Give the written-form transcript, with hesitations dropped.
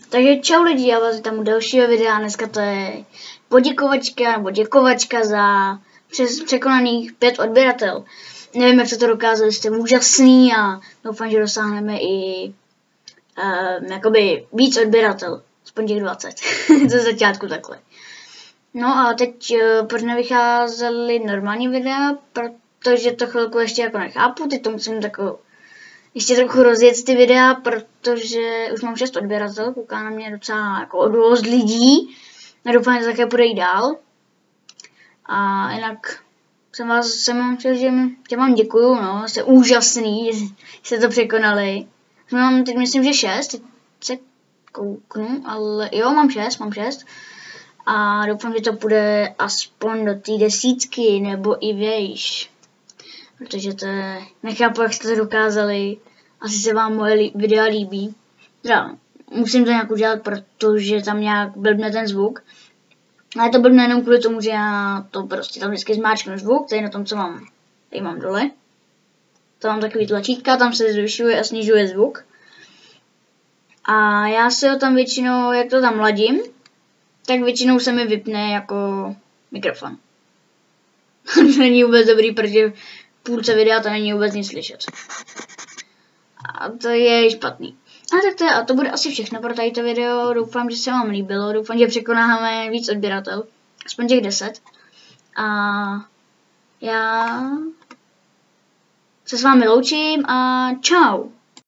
Takže čau lidi, já vás vítám u dalšího videa. Dneska to je poděkovačka nebo děkovačka za překonaných 5 odběratel. Nevím, jak se to dokázali, jste úžasný a doufám, že dosáhneme i jakoby víc odběratel, aspoň těch 20, ze začátku takhle. No a teď proč nevycházely normální videa, protože to chvilku ještě jako nechápu, teď to musím ještě trochu rozjet ty videa, protože už mám 6 odběratel, kouká na mě docela jako dost lidí. A doufám, že to také půjde i dál. A jinak jsem tě vám děkuju, no, jste úžasný, že jste to překonali. Mám teď myslím, že 6, teď se kouknu, ale jo, mám 6. A doufám, že to půjde aspoň do té 10 nebo i výš. Protože to je, nechápu, jak jste to dokázali. Asi se vám moje videa líbí. Teda, musím to nějak udělat, protože tam nějak blbne ten zvuk. Ale to blbne jenom kvůli tomu, že já to prostě tam vždycky zmáčknu zvuk, tady na tom, co mám, tady mám dole. To mám takový tlačítka, tam se zvyšuje a snižuje zvuk. A já se ho tam většinou, jak to tam ladím, tak většinou se mi vypne jako mikrofon. To není vůbec dobrý, protože v půlce videa to není vůbec nic slyšet. A to je špatný. A to bude asi všechno pro tady to video. Doufám, že se vám líbilo. Doufám, že překonáme víc odběratel. Aspoň těch 10. A já se s vámi loučím a čau.